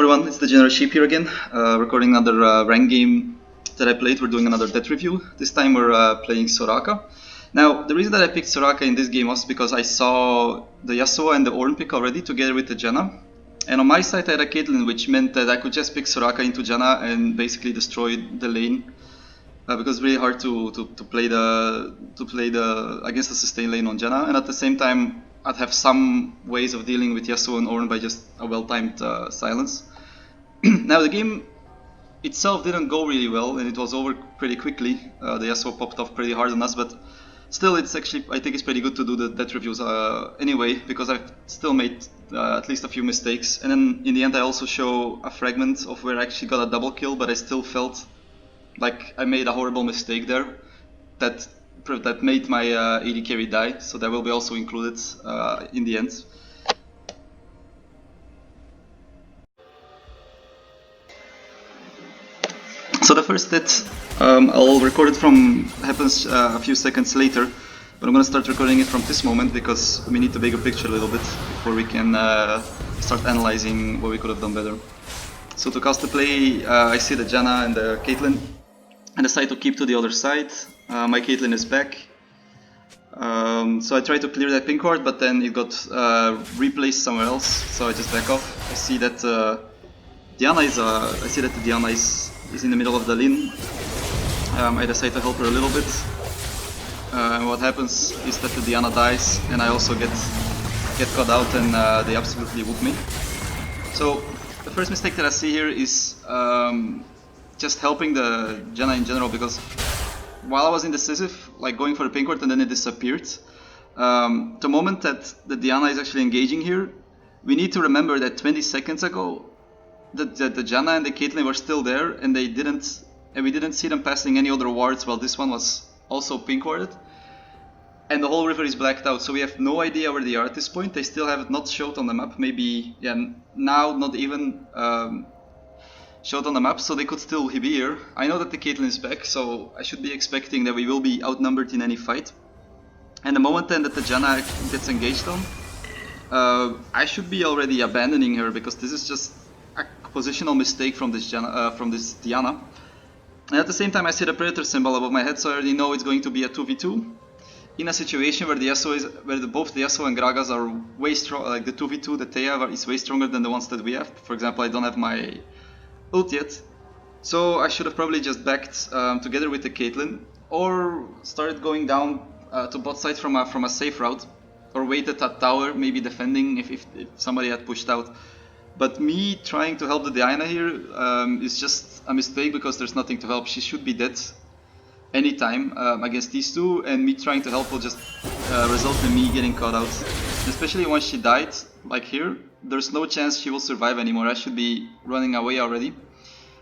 everyone, it's Degenerate Sheep here again, recording another rank game that I played. We're doing another death review. This time we're playing Soraka. Now, the reason that I picked Soraka in this game was because I saw the Yasuo and the Ornn pick already together with the Janna. And on my side I had a Caitlyn, which meant that I could just pick Soraka into Janna and basically destroy the lane. Because it's really hard to play the against the sustain lane on Janna, and at the same time I'd have some ways of dealing with Yasuo and Ornn by just a well-timed silence. Now the game itself didn't go really well and it was over pretty quickly. The Yasuo popped off pretty hard on us, but still it's actually, I think it's pretty good to do the death reviews anyway, because I've still made at least a few mistakes, and then in the end I also show a fragment of where I actually got a double kill, but I still felt like I made a horrible mistake there that made my AD carry die, so that will be also included in the end. So the first hit, I'll record it from, happens a few seconds later, but I'm gonna start recording it from this moment because we need the bigger picture a little bit before we can start analyzing what we could have done better. So to cast the play, I see the Janna and the Caitlyn. I decide to keep to the other side. My Caitlyn is back. So I try to clear that pink ward, but then it got replaced somewhere else, so I just back off. I see that Diana is in the middle of the lane. I decide to help her a little bit. And what happens is that the Diana dies, and I also get caught out, and they absolutely whoop me. So the first mistake that I see here is just helping the Janna in general, because while I was indecisive, like going for the pink ward and then it disappeared, the moment that the Diana is actually engaging here, we need to remember that 20 seconds ago the Janna and the Caitlyn were still there, and we didn't see them passing any other wards while this one was also pink warded. And the whole river is blacked out, so we have no idea where they are at this point. They still have it not showed on the map, maybe now not even showed on the map, so they could still be here. I know that the Caitlyn is back, so I should be expecting that we will be outnumbered in any fight. And the moment then that the Janna gets engaged on, I should be already abandoning her, because this is just a positional mistake from this Diana. And at the same time I see the Predator symbol above my head, so I already know it's going to be a 2v2. In a situation where both the Yasuo and Gragas are way strong, like the 2v2 that they have is way stronger than the ones that we have. For example, I don't have my ult yet, so I should have probably just backed together with the Caitlyn, or started going down to bot side from a safe route, or waited at tower, maybe defending if somebody had pushed out. But me trying to help the Diana here is just a mistake, because there's nothing to help. She should be dead anytime against these two, and me trying to help will just result in me getting caught out. Especially once she died, like here, there's no chance she will survive anymore. I should be running away already.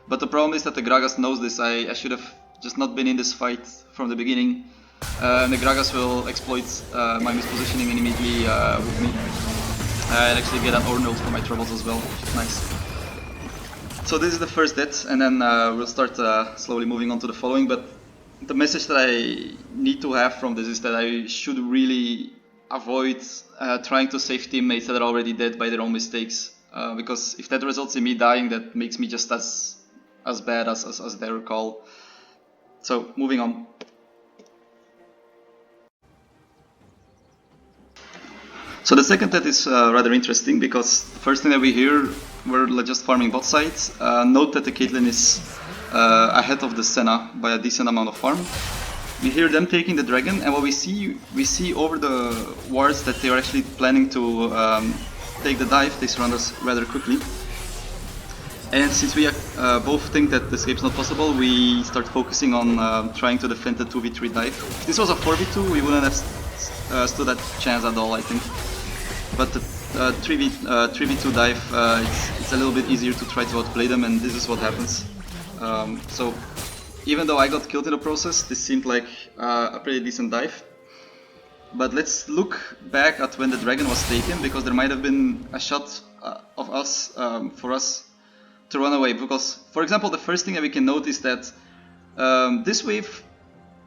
But the problem is that the Gragas knows this. I should have just not been in this fight from the beginning. And the Gragas will exploit my mispositioning and immediately whoop me. And actually get an Ornn ult for my troubles as well, which is nice. So this is the first death, and then we'll start slowly moving on to the following. But the message that I need to have from this is that I should really avoid trying to save teammates that are already dead by their own mistakes, because if that results in me dying, that makes me just as bad as their call. So moving on. So the second death is rather interesting, because the first thing that we hear, we're just farming bot sides. Note that the Caitlyn is ahead of the Senna by a decent amount of farm. We hear them taking the dragon, and what we see over the wards that they are actually planning to take the dive. They surround us rather quickly. And since we both think that the escape is not possible, we start focusing on trying to defend the 2v3 dive. If this was a 4v2, we wouldn't have stood a chance at all, I think. But the 3v2 dive, it's a little bit easier to try to outplay them, and this is what happens. So even though I got killed in the process, this seemed like a pretty decent dive. But let's look back at when the dragon was taken, because there might have been a shot of us for us to run away. Because, for example, the first thing that we can note is that this wave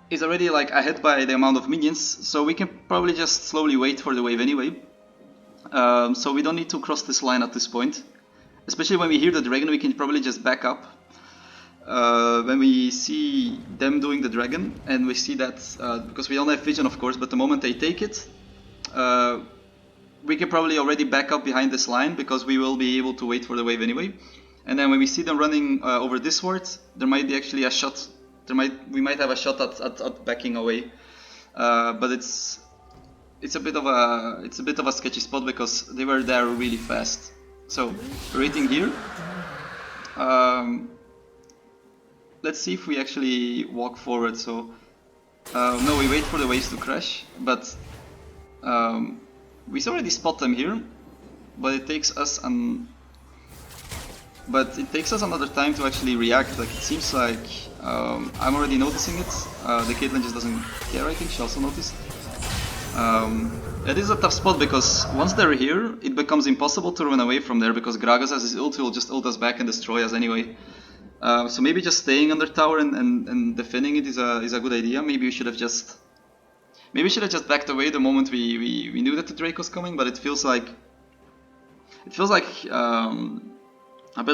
is already like ahead by the amount of minions, so we can probably just slowly wait for the wave anyway. So we don't need to cross this line at this point. especially when we hear the dragon, we can probably just back up. When we see them doing the dragon, and we see that, because we don't have vision of course, but the moment they take it, we can probably already back up behind this line, because we will be able to wait for the wave anyway. And then when we see them running over this ward, there might be actually a shot, we might have a shot at backing away. But it's a bit of a sketchy spot, because they were there really fast. So we're waiting here. Let's see if we actually walk forward. So no, we wait for the waves to crash, but we already spot them here, but it takes us another time to actually react. Like, it seems like I'm already noticing it. The Caitlyn just doesn't care. I think she also noticed. It is a tough spot, because once they're here, it becomes impossible to run away from there, because Gragas has his ult, will just ult us back and destroy us anyway. So maybe just staying under tower and defending it is a good idea. Maybe we should have just backed away the moment we knew that the Drake was coming. But it feels like a bit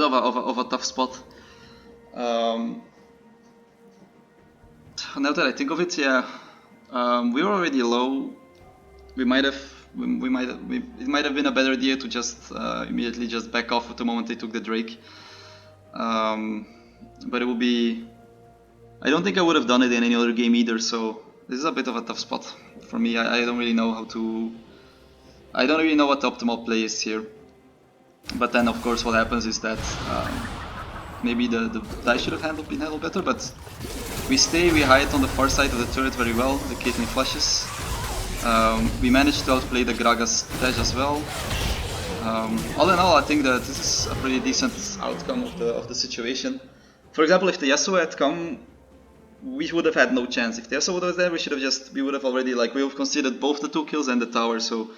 of a tough spot. Now that I think of it, yeah, we were already low. It might have been a better idea to just immediately just back off at the moment they took the Drake. But it will be. I don't think I would have done it in any other game either. So this is a bit of a tough spot for me. I don't really know what the optimal play is here. But then of course what happens is that maybe the die should have been handled better. But we hide on the far side of the turret very well. The Caitlyn flashes. We managed to outplay the Gragas dash as well. All in all, I think that this is a pretty decent outcome of the situation. For example, if the Yasuo had come, we would have had no chance. If the Yasuo was there, we would have already, like, we would have considered both the 2 kills and the tower. So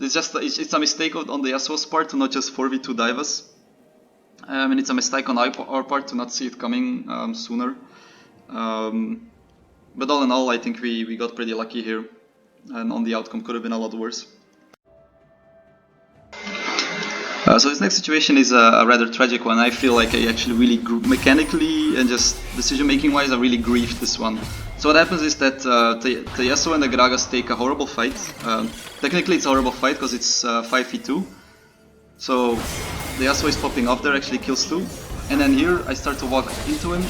it's a mistake on the Yasuo's part to not just 4v2 dive us. And it's a mistake on our part to not see it coming sooner. But all in all, I think we got pretty lucky here. And on the outcome could have been a lot worse. So this next situation is a rather tragic one. I feel like I actually really mechanically and just decision making wise I really grieved this one. So what happens is that the Yasuo and the Gragas take a horrible fight. Technically it's a horrible fight because it's 5v2. So the Yasuo is popping off there, actually kills 2. And then here I start to walk into him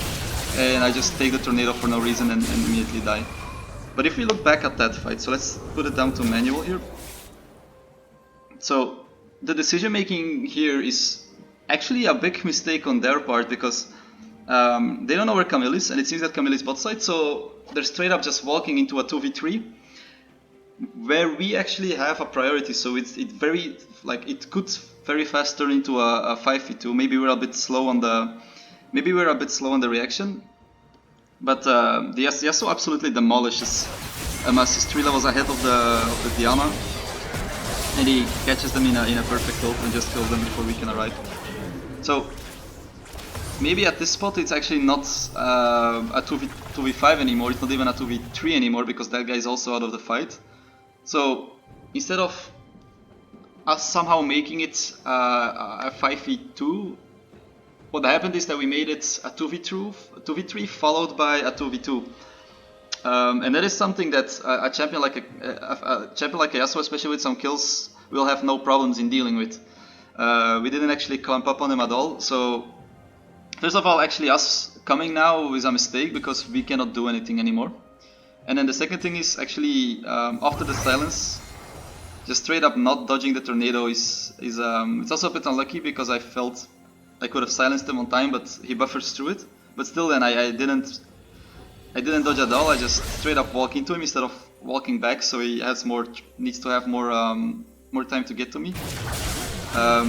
and I just take the tornado for no reason and immediately die. But if we look back at that fight, so let's put it down to manual here. So the decision making here is actually a big mistake on their part, because they don't know where Camille is, and it seems that Camille is bot side, so they're straight up just walking into a 2v3 where we actually have a priority. So it could very fast turn into a 5v2. Maybe we're a bit slow on the reaction, but the Yasuo absolutely demolishes Amas. He's 3 levels ahead of the Diana. And he catches them in a perfect ult and just kills them before we can arrive. So maybe at this spot it's actually not a 2v5 anymore, it's not even a 2v3 anymore, because that guy is also out of the fight. So instead of us somehow making it a 5v2, what happened is that we made it a 2v3 followed by a 2v2. And that is something that a champion like a Yasuo, especially with some kills, will have no problems in dealing with. We didn't actually clump up on him at all. So first of all, actually us coming now is a mistake, because we cannot do anything anymore. And then the second thing is actually after the silence, just straight up not dodging the tornado is it's also a bit unlucky, because I felt I could have silenced him on time, but he buffers through it. But still, then I didn't dodge at all. I just straight up walk into him instead of walking back, so he needs to have more time to get to me.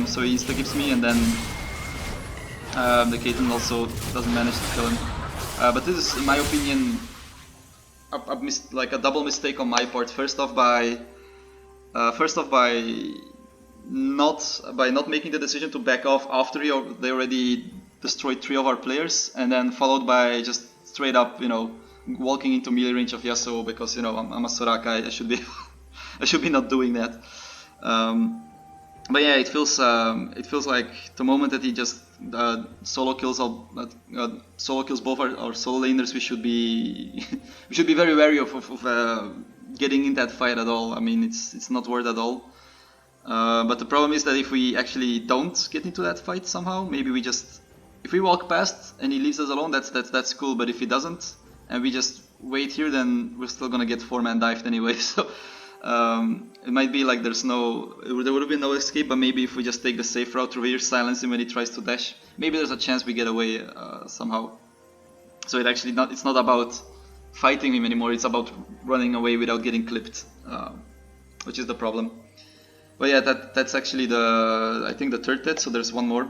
So he insta-gives me, and then the Caitlyn also doesn't manage to kill him. But this is, in my opinion, a double mistake on my part. First off by not making the decision to back off after they already destroyed 3 of our players, and then followed by just straight up, walking into melee range of Yasuo, because I'm a Soraka. I should be not doing that. But yeah, it feels like the moment that he just solo kills solo kills both our solo laners, we should be we should be very wary of getting in that fight at all. I mean, it's not worth at all. But the problem is that if we actually don't get into that fight somehow, maybe we just, if we walk past and he leaves us alone, that's cool. But if he doesn't and we just wait here, then we're still gonna get 4-man dived anyway. So it might be like there would have been no escape. But maybe if we just take the safe route through here, silence him when he tries to dash, maybe there's a chance we get away somehow. So it's not about fighting him anymore. It's about running away without getting clipped, which is the problem. But yeah, that's actually I think the third death, so there's one more,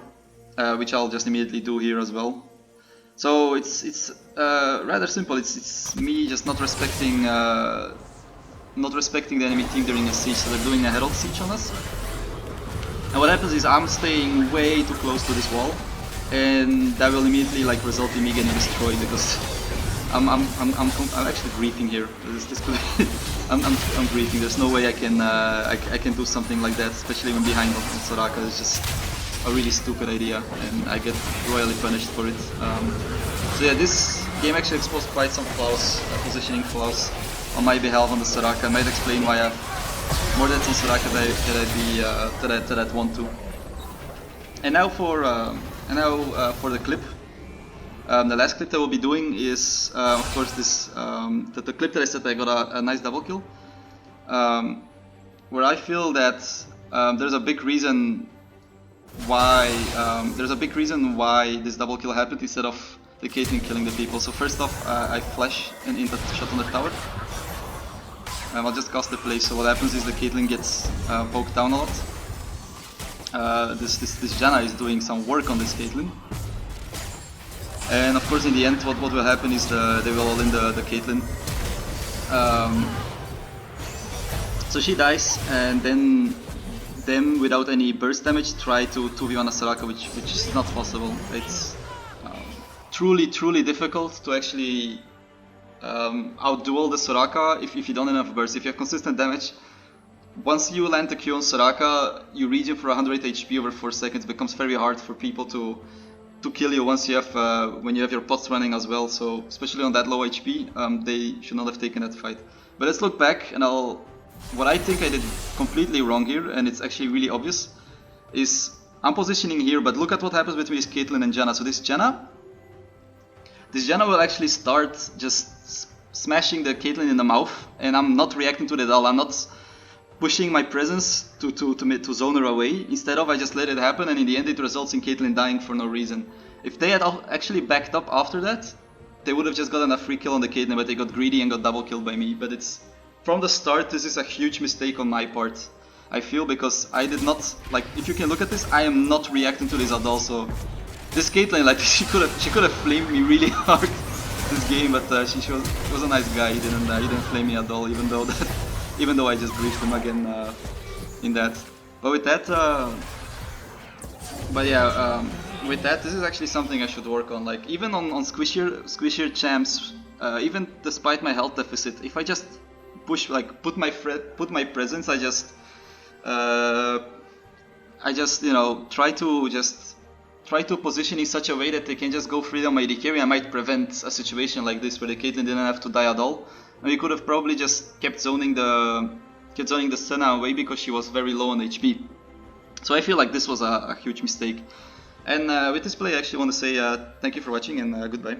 which I'll just immediately do here as well. So it's rather simple. It's me just not respecting the enemy team during a siege. So they're doing a herald siege on us. And what happens is I'm staying way too close to this wall, and that will immediately like result in me getting destroyed because I'm actually griefing here. I'm griefing. There's no way I can do something like that, especially when behind on Soraka. It's just a really stupid idea, and I get royally punished for it. So yeah, this game actually exposed quite some flaws, positioning flaws on my behalf on the Soraka. I might explain why I have more deaths on Soraka that I'd want to. And now for the clip. The last clip that we'll be doing is, of course, the clip that I said I got a nice double kill, where I feel that there's a big reason why this double kill happened instead of the Caitlyn killing the people. So first off, I flash and in that shot on the tower. I'll just cast the play. So what happens is the Caitlyn gets poked down a lot. This Janna is doing some work on this Caitlyn. And of course in the end what will happen is they will all in the Caitlyn. So she dies, and then them without any burst damage try to 2v1 a Soraka, which is not possible. It's truly difficult to actually outduel the Soraka if you don't have enough burst. If you have consistent damage, once you land the Q on Soraka, you regen for 108 HP over 4 seconds. It becomes very hard for people to kill you once you have when you have your pots running as well. So especially on that low HP, they should not have taken that fight. But let's look back, and what I think I did completely wrong here, and it's actually really obvious, is I'm positioning here, but look at what happens between this Caitlyn and Janna. So this Janna will actually start just smashing the Caitlyn in the mouth, and I'm not reacting to that at all. I'm not pushing my presence to zone her away. Instead of, I just let it happen, and in the end it results in Caitlyn dying for no reason. If they had actually backed up after that, they would have just gotten a free kill on the Caitlyn, but they got greedy and got double killed by me. But it's, from the start, this is a huge mistake on my part, I feel, because I did not, like, if you can look at this, I am not reacting to this at all. So this Caitlyn, like, she could have flamed me really hard this game, but she was a nice guy. He didn't flame me at all, even though I just griefed him again in that. But with that, with that, this is actually something I should work on. Like, even on squishier champs, even despite my health deficit, if I just put my presence, I just try to position in such a way that they can just go free on my AD carry. I might prevent a situation like this where the Caitlyn didn't have to die at all. And we could have probably just kept zoning the Senna away because she was very low on HP. So I feel like this was a huge mistake. And with this play, I actually want to say thank you for watching, and goodbye.